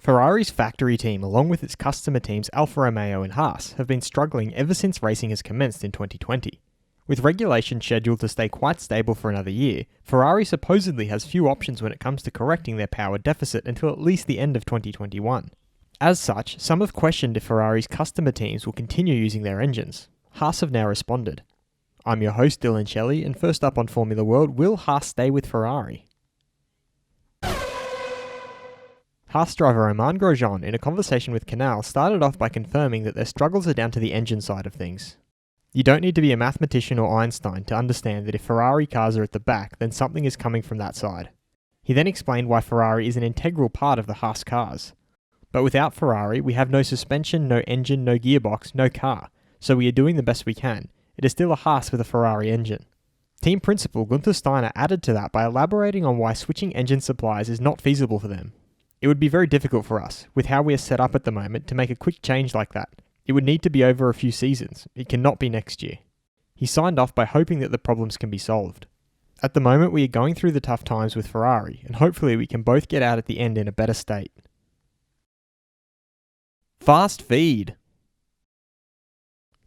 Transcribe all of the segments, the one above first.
Ferrari's factory team, along with its customer teams Alfa Romeo and Haas, have been struggling ever since racing has commenced in 2020. With regulations scheduled to stay quite stable for another year, Ferrari supposedly has few options when it comes to correcting their power deficit until at least the end of 2021. As such, some have questioned if Ferrari's customer teams will continue using their engines. Haas have now responded. I'm your host Dillon Shelley, and first up on Formula World, will Haas stay with Ferrari? Haas driver Romain Grosjean, in a conversation with Canal, started off by confirming that their struggles are down to the engine side of things. You don't need to be a mathematician or Einstein to understand that if Ferrari cars are at the back, then something is coming from that side. He then explained why Ferrari is an integral part of the Haas cars. But without Ferrari, we have no suspension, no engine, no gearbox, no car, so we are doing the best we can. It is still a Haas with a Ferrari engine. Team principal Gunther Steiner added to that by elaborating on why switching engine suppliers is not feasible for them. It would be very difficult for us, with how we are set up at the moment, to make a quick change like that. It would need to be over a few seasons. It cannot be next year. He signed off by hoping that the problems can be solved. At the moment, we are going through the tough times with Ferrari, and hopefully we can both get out at the end in a better state. Fast feed.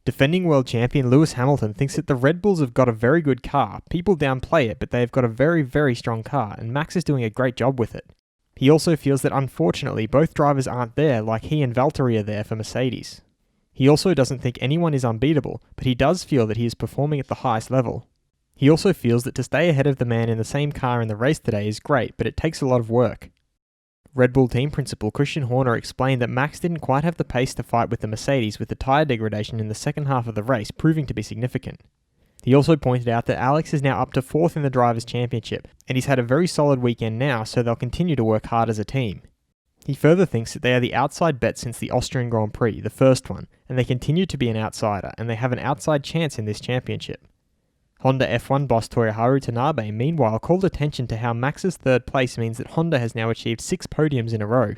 Defending world champion Lewis Hamilton thinks that the Red Bulls have got a very good car. People downplay it, but they have got a very, very strong car, and Max is doing a great job with it. He also feels that unfortunately both drivers aren't there like he and Valtteri are there for Mercedes. He also doesn't think anyone is unbeatable, but he does feel that he is performing at the highest level. He also feels that to stay ahead of the man in the same car in the race today is great, but it takes a lot of work. Red Bull team principal Christian Horner explained that Max didn't quite have the pace to fight with the Mercedes, with the tyre degradation in the second half of the race proving to be significant. He also pointed out that Alex is now up to 4th in the Drivers' Championship, and he's had a very solid weekend now, so they'll continue to work hard as a team. He further thinks that they are the outside bet since the Austrian Grand Prix, the first one, and they continue to be an outsider, and they have an outside chance in this championship. Honda F1 boss Toyoharu Tanabe meanwhile called attention to how Max's third place means that Honda has now achieved 6 podiums in a row.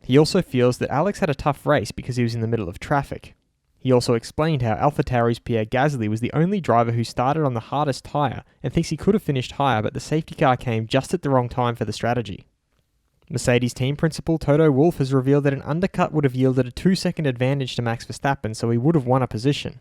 He also feels that Alex had a tough race because he was in the middle of traffic. He also explained how AlphaTauri's Pierre Gasly was the only driver who started on the hardest tyre and thinks he could have finished higher, but the safety car came just at the wrong time for the strategy. Mercedes team principal Toto Wolff has revealed that an undercut would have yielded a 2-second advantage to Max Verstappen, so he would have won a position.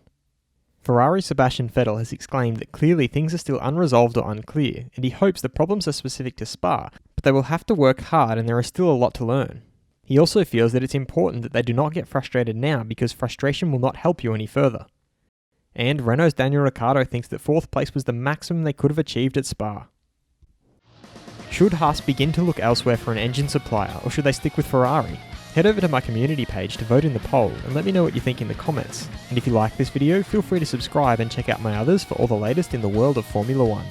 Ferrari Sebastian Vettel has exclaimed that clearly things are still unresolved or unclear, and he hopes the problems are specific to Spa, but they will have to work hard and there is still a lot to learn. He also feels that it's important that they do not get frustrated now because frustration will not help you any further. And Renault's Daniel Ricciardo thinks that 4th place was the maximum they could have achieved at Spa. Should Haas begin to look elsewhere for an engine supplier, or should they stick with Ferrari? Head over to my community page to vote in the poll and let me know what you think in the comments. And if you like this video, feel free to subscribe and check out my others for all the latest in the world of Formula 1.